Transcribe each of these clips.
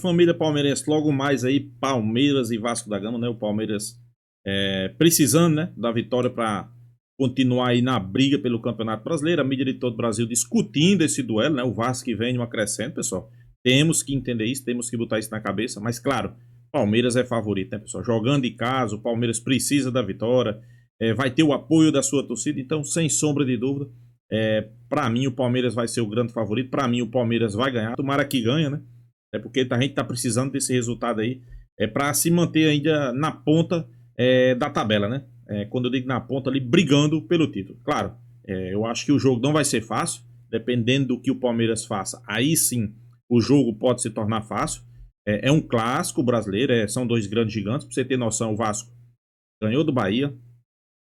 Família palmeirense, logo mais aí, Palmeiras e Vasco da Gama, né? O Palmeiras precisando, né, da vitória para continuar aí na briga pelo Campeonato Brasileiro. A mídia de todo o Brasil discutindo esse duelo, né? O Vasco que vem numa crescente, pessoal. Temos que entender isso, temos que botar isso na cabeça. Mas, claro, Palmeiras é favorito, né, pessoal? Jogando em casa, o Palmeiras precisa da vitória. Vai ter o apoio da sua torcida. Então, sem sombra de dúvida, para mim o Palmeiras vai ser o grande favorito. Para mim o Palmeiras vai ganhar. Tomara que ganha, né? Porque a gente tá precisando desse resultado aí. Para se manter ainda na ponta da tabela, né? Quando eu digo na ponta ali, brigando pelo título. Claro, eu acho que o jogo não vai ser fácil, dependendo do que o Palmeiras faça. Aí sim, o jogo pode se tornar fácil. É um clássico brasileiro, são dois grandes gigantes. Pra você ter noção, o Vasco ganhou do Bahia,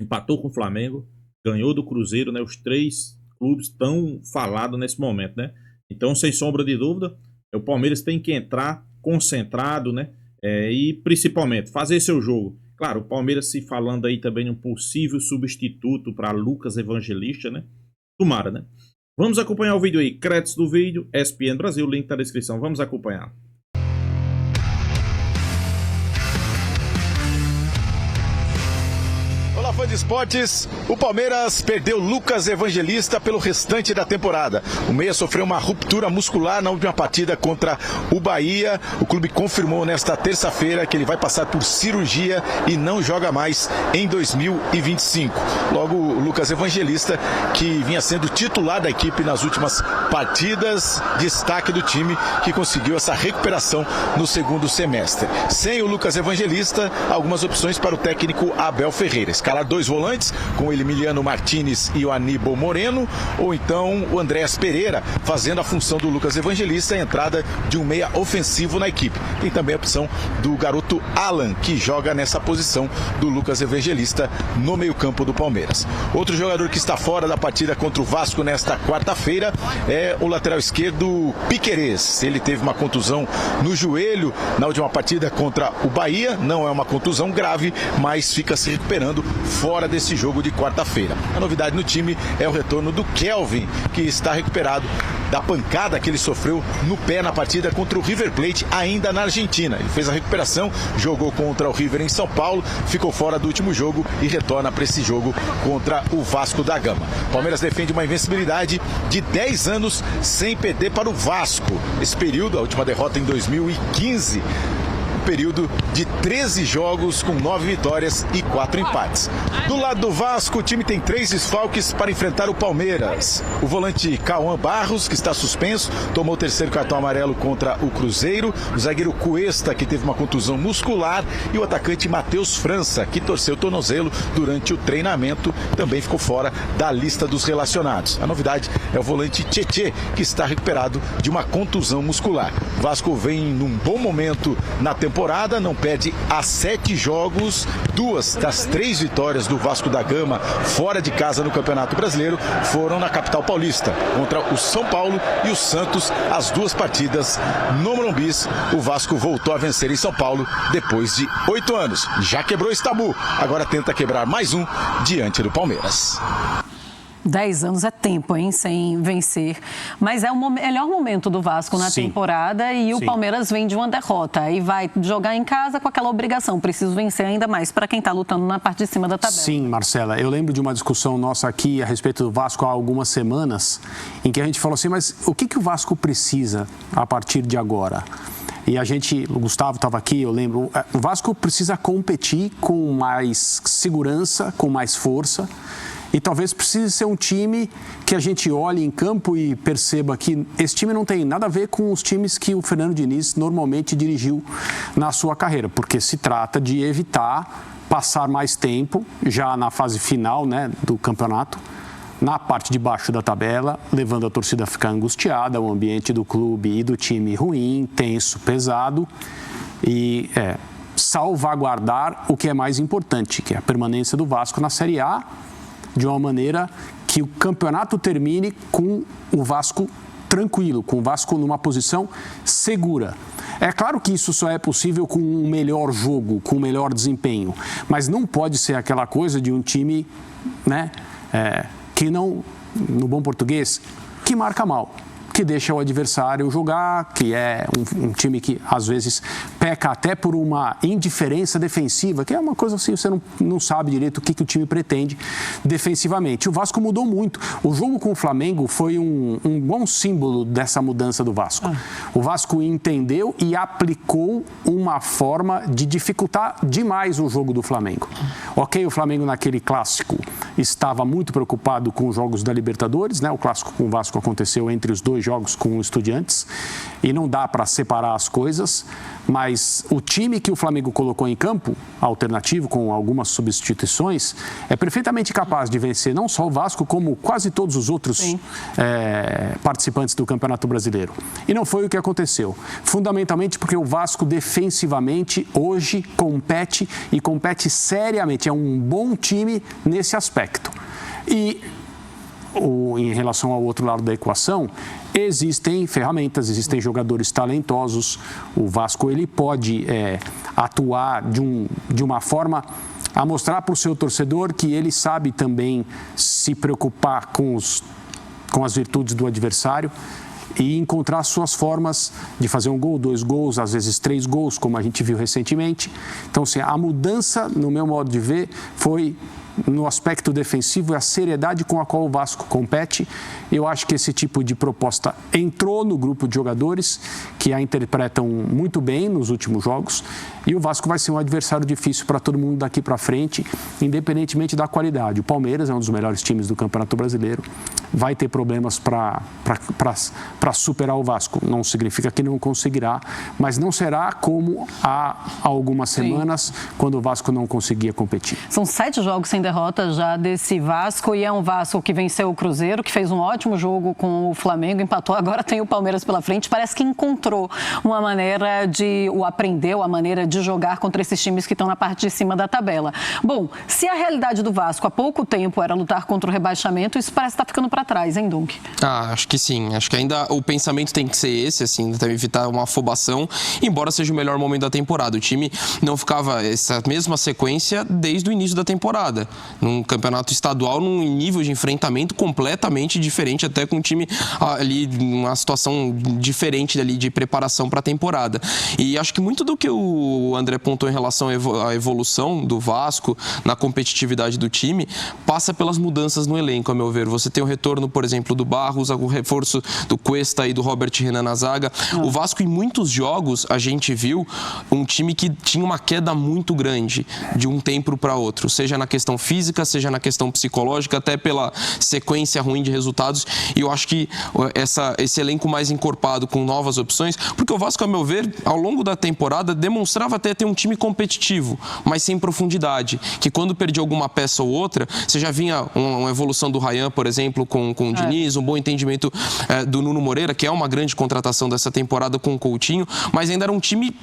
empatou com o Flamengo, ganhou do Cruzeiro, né? Os três clubes tão falados nesse momento, né? Então, sem sombra de dúvida, o Palmeiras tem que entrar concentrado, né? E principalmente fazer seu jogo. Claro, o Palmeiras se falando aí também de um possível substituto para Lucas Evangelista, né? Tomara, né? Vamos acompanhar o vídeo aí. Créditos do vídeo, ESPN Brasil, link tá na descrição. Vamos acompanhar. Fã de esportes, o Palmeiras perdeu Lucas Evangelista pelo restante da temporada. O meia sofreu uma ruptura muscular na última partida contra o Bahia. O clube confirmou nesta terça-feira que ele vai passar por cirurgia e não joga mais em 2025. Logo, o Lucas Evangelista, que vinha sendo titular da equipe nas últimas partidas, destaque do time, que conseguiu essa recuperação no segundo semestre. Sem o Lucas Evangelista, algumas opções para o técnico Abel Ferreira. Escalar dois volantes, com o Emiliano Martinez e o Aníbal Moreno, ou então o Andréas Pereira, fazendo a função do Lucas Evangelista, a entrada de um meia ofensivo na equipe. Tem também a opção do garoto Alan, que joga nessa posição do Lucas Evangelista no meio-campo do Palmeiras. Outro jogador que está fora da partida contra o Vasco nesta quarta-feira é o lateral esquerdo Piquerez. Ele teve uma contusão no joelho na última partida contra o Bahia. Não é uma contusão grave, mas fica se recuperando fora desse jogo de quarta-feira. A novidade no time é o retorno do Kelvin, que está recuperado da pancada que ele sofreu no pé na partida contra o River Plate, ainda na Argentina. Ele fez a recuperação, jogou contra o River em São Paulo, ficou fora do último jogo e retorna para esse jogo contra o Vasco da Gama. O Palmeiras defende uma invencibilidade de 10 anos sem perder para o Vasco. Esse período, a última derrota em 2015, período de 13 jogos com 9 vitórias e 4 empates. Do lado do Vasco, o time tem 3 desfalques para enfrentar o Palmeiras. O volante Cauã Barros, que está suspenso, tomou o terceiro cartão amarelo contra o Cruzeiro. O zagueiro Cuesta, que teve uma contusão muscular. E o atacante Matheus França, que torceu o tornozelo durante o treinamento, também ficou fora da lista dos relacionados. A novidade é o volante Tietê, que está recuperado de uma contusão muscular. O Vasco vem num bom momento na temporada, não perde há 7 jogos. 2 das 3 vitórias do Vasco da Gama fora de casa no Campeonato Brasileiro foram na capital paulista, contra o São Paulo e o Santos. As 2 partidas no Morumbi, o Vasco voltou a vencer em São Paulo depois de 8 anos. Já quebrou esse tabu, agora tenta quebrar mais um diante do Palmeiras. 10 anos é tempo, hein, sem vencer. Mas é o melhor momento do Vasco na temporada e o Palmeiras vem de uma derrota. E vai jogar em casa com aquela obrigação. Preciso vencer ainda mais para quem está lutando na parte de cima da tabela. Sim, Marcela. Eu lembro de uma discussão nossa aqui a respeito do Vasco há algumas semanas, em que a gente falou assim, mas o que o Vasco precisa a partir de agora? E o Gustavo estava aqui, eu lembro, o Vasco precisa competir com mais segurança, com mais força. E talvez precise ser um time que a gente olhe em campo e perceba que esse time não tem nada a ver com os times que o Fernando Diniz normalmente dirigiu na sua carreira, porque se trata de evitar passar mais tempo, já na fase final, né, do campeonato, na parte de baixo da tabela, levando a torcida a ficar angustiada, o ambiente do clube e do time ruim, tenso, pesado, e salvaguardar o que é mais importante, que é a permanência do Vasco na Série A, de uma maneira que o campeonato termine com o Vasco tranquilo, com o Vasco numa posição segura. É claro que isso só é possível com um melhor jogo, com um melhor desempenho, mas não pode ser aquela coisa de um time, né, que não, no bom português, que marca mal. que deixa o adversário jogar, que é um time que às vezes peca até por uma indiferença defensiva, que é uma coisa assim, você não sabe direito o que o time pretende defensivamente. O Vasco mudou muito. O jogo com o Flamengo foi um bom símbolo dessa mudança do Vasco. O Vasco entendeu e aplicou uma forma de dificultar demais o jogo do Flamengo. Ok, o Flamengo naquele clássico estava muito preocupado com os jogos da Libertadores, né? O clássico com o Vasco aconteceu entre os 2 jogos com o Estudiantes e não dá para separar as coisas, mas o time que o Flamengo colocou em campo, alternativo, com algumas substituições, é perfeitamente capaz de vencer não só o Vasco, como quase todos os outros participantes do Campeonato Brasileiro. E não foi o que aconteceu. Fundamentalmente porque o Vasco defensivamente hoje compete e compete seriamente. É um bom time nesse aspecto. E em relação ao outro lado da equação, existem ferramentas, existem jogadores talentosos. O Vasco ele pode atuar de uma forma a mostrar para o seu torcedor que ele sabe também se preocupar com as virtudes do adversário e encontrar suas formas de fazer 1 gol, 2 gols, às vezes 3 gols, como a gente viu recentemente. Então, assim, a mudança, no meu modo de ver, foi no aspecto defensivo e a seriedade com a qual o Vasco compete. Eu acho que esse tipo de proposta entrou no grupo de jogadores que a interpretam muito bem nos últimos jogos, e o Vasco vai ser um adversário difícil para todo mundo daqui para frente, independentemente da qualidade. O Palmeiras é um dos melhores times do Campeonato Brasileiro, vai ter problemas para superar o Vasco. Não significa que não conseguirá, mas não será como há algumas semanas, quando o Vasco não conseguia competir. São 7 jogos sem derrota já desse Vasco, e é um Vasco que venceu o Cruzeiro, que fez um ótimo jogo com o Flamengo, empatou, agora tem o Palmeiras pela frente. Parece que encontrou uma maneira aprendeu a maneira de jogar contra esses times que estão na parte de cima da tabela. Bom, se a realidade do Vasco há pouco tempo era lutar contra o rebaixamento, isso parece estar ficando para trás, hein, Dunk? Acho que sim. Acho que ainda o pensamento tem que ser esse, assim, tentar evitar uma afobação, embora seja o melhor momento da temporada. O time não ficava essa mesma sequência desde o início da temporada. Num campeonato estadual, num nível de enfrentamento completamente diferente, até com o time ali numa situação diferente ali de preparação para a temporada. E acho que muito do que o André apontou em relação à evolução do Vasco na competitividade do time passa pelas mudanças no elenco, a meu ver. Você tem o retorno, por exemplo, do Barros, o reforço do Cuesta e do Robert Renan na zaga. O Vasco, em muitos jogos, a gente viu um time que tinha uma queda muito grande de um tempo para outro, seja na questão física, seja na questão psicológica, até pela sequência ruim de resultados. E eu acho que esse elenco mais encorpado com novas opções, porque o Vasco, a meu ver, ao longo da temporada demonstrava até ter um time competitivo, mas sem profundidade, que quando perdia alguma peça ou outra, você já vinha uma evolução do Ryan, por exemplo, com o Diniz, um bom entendimento do Nuno Moreira, que é uma grande contratação dessa temporada com o Coutinho, mas ainda era um time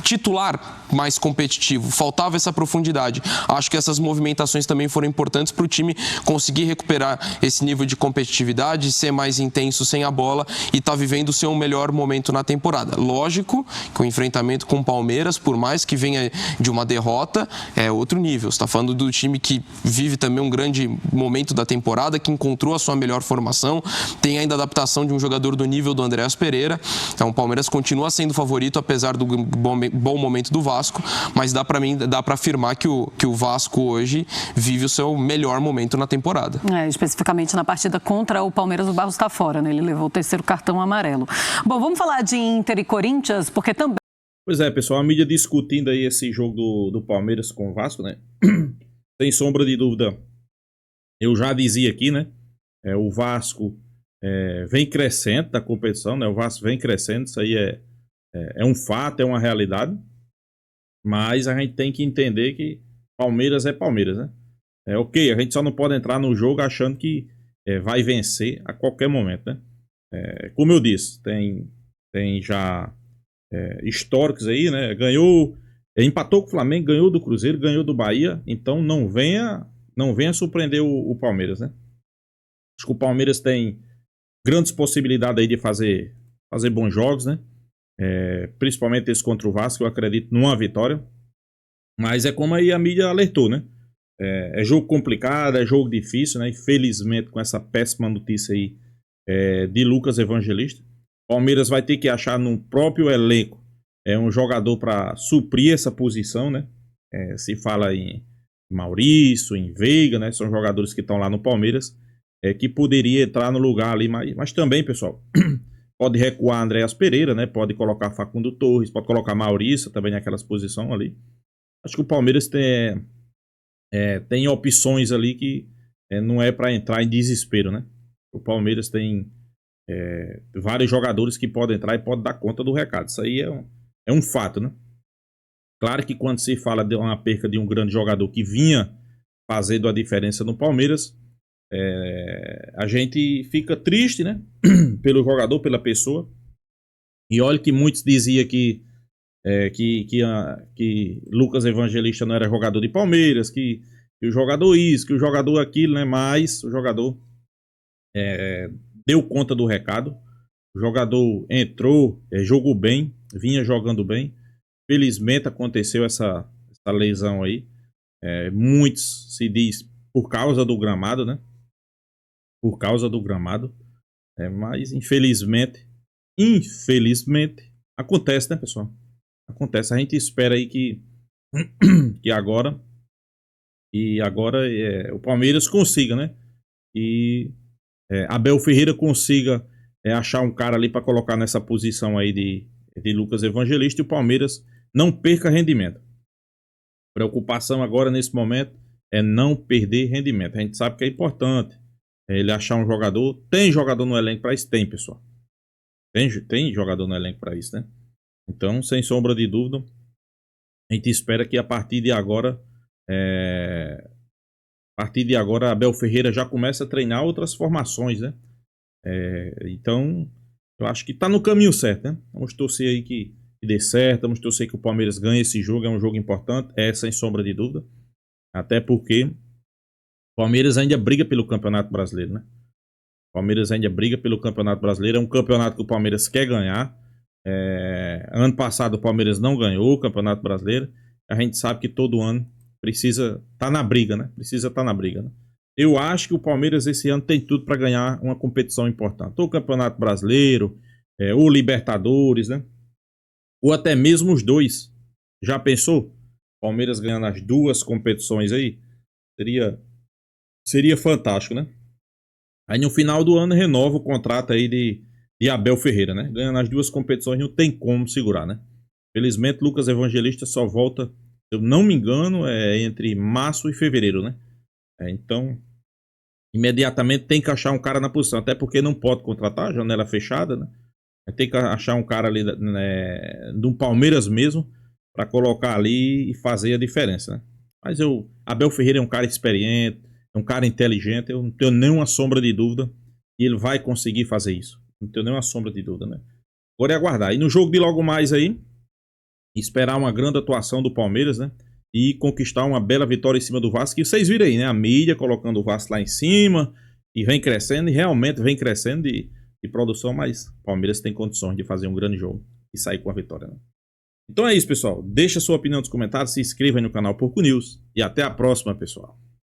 titular mais competitivo, faltava essa profundidade. Acho que essas movimentações também foram importantes para o time conseguir recuperar esse nível de competitividade, ser mais intenso sem a bola e estar vivendo o seu melhor momento na temporada. Lógico que o enfrentamento com o Palmeiras, por mais que venha de uma derrota, é outro nível. Você está falando do time que vive também um grande momento da temporada, que encontrou a sua melhor formação, tem ainda a adaptação de um jogador do nível do Andréas Pereira. Então o Palmeiras continua sendo favorito, apesar do bom momento do Vasco, mas dá para afirmar que o Vasco hoje vive o seu melhor momento na temporada. Especificamente na partida contra o Palmeiras, o Barros está fora, né? Ele levou o 3º cartão amarelo. Bom, vamos falar de Inter e Corinthians, porque também... Pois é, pessoal, a mídia discutindo aí esse jogo do Palmeiras com o Vasco, né? Sem sombra de dúvida, eu já dizia aqui, né? O Vasco vem crescendo da competição, né? O Vasco vem crescendo, isso aí é um fato, é uma realidade. Mas a gente tem que entender que Palmeiras é Palmeiras, né? Ok, a gente só não pode entrar no jogo achando que vai vencer a qualquer momento, né? Como eu disse, tem já históricos aí, né? Empatou com o Flamengo, ganhou do Cruzeiro, ganhou do Bahia, então não venha surpreender o Palmeiras, né? Acho que o Palmeiras tem grandes possibilidades aí de fazer bons jogos, né? Principalmente esse contra o Vasco, eu acredito numa vitória. Mas é como aí a mídia alertou, né? É jogo complicado, é jogo difícil, né? Infelizmente, com essa péssima notícia aí de Lucas Evangelista. Palmeiras vai ter que achar no próprio elenco um jogador para suprir essa posição, né? Se fala em Maurício, em Veiga, né? São jogadores que estão lá no Palmeiras, que poderia entrar no lugar ali, mas também, pessoal, pode recuar Andréas Pereira, né? Pode colocar Facundo Torres, pode colocar Maurício também naquelas posições ali. Acho que o Palmeiras tem opções ali que não é para entrar em desespero, né? O Palmeiras tem vários jogadores que podem entrar e podem dar conta do recado. Isso aí é um fato, né? Claro que quando se fala de uma perca de um grande jogador que vinha fazendo a diferença no Palmeiras, a gente fica triste, né? Pelo jogador, pela pessoa. E olha que muitos diziam que Lucas Evangelista não era jogador de Palmeiras, que o jogador isso, que o jogador aquilo, né? Mas o jogador deu conta do recado. O jogador entrou, jogou bem, vinha jogando bem. Felizmente aconteceu essa lesão aí. Muitos se diz por causa do gramado, né? Por causa do gramado. Mas infelizmente, acontece, né, pessoal? Acontece. A gente espera aí que agora o Palmeiras consiga, né? E Abel Ferreira consiga achar um cara ali para colocar nessa posição aí de Lucas Evangelista e o Palmeiras não perca rendimento. Preocupação agora nesse momento é não perder rendimento. A gente sabe que é importante ele achar um jogador. Tem jogador no elenco para isso? Tem, pessoal. Tem jogador no elenco para isso, né? Então, sem sombra de dúvida, a gente espera que a partir de agora Abel Ferreira já comece a treinar outras formações, né? Então, eu acho que tá no caminho certo, né? Vamos torcer aí que dê certo, vamos torcer que o Palmeiras ganhe esse jogo, é um jogo importante, sem sombra de dúvida. Até porque o Palmeiras ainda briga pelo Campeonato Brasileiro, né? O Palmeiras ainda briga pelo Campeonato Brasileiro, é um campeonato que o Palmeiras quer ganhar. Ano passado o Palmeiras não ganhou o Campeonato Brasileiro. A gente sabe que todo ano precisa estar na briga, né? Eu acho que o Palmeiras esse ano tem tudo para ganhar uma competição importante. Ou o Campeonato Brasileiro, ou Libertadores, né? Ou até mesmo os dois. Já pensou? Palmeiras ganhando as duas competições aí? Seria fantástico, né? Aí no final do ano renova o contrato aí de Abel Ferreira, né? Ganhando as duas competições não tem como segurar, né? Felizmente Lucas Evangelista só volta, se eu não me engano, entre março e fevereiro, né? Então, imediatamente tem que achar um cara na posição, até porque não pode contratar, janela fechada, né? Tem que achar um cara ali, né, do Palmeiras mesmo, para colocar ali e fazer a diferença, né? Mas Abel Ferreira é um cara experiente, é um cara inteligente, eu não tenho nenhuma sombra de dúvida que ele vai conseguir fazer isso. Não tenho nenhuma sombra de dúvida, né? Agora é aguardar. E no jogo de logo mais aí, esperar uma grande atuação do Palmeiras, né? E conquistar uma bela vitória em cima do Vasco. E vocês viram aí, né? A mídia colocando o Vasco lá em cima e vem crescendo, e realmente vem crescendo de produção, mas o Palmeiras tem condições de fazer um grande jogo e sair com a vitória, né? Então é isso, pessoal. Deixa sua opinião nos comentários, se inscreva aí no canal Porco News e até a próxima, pessoal.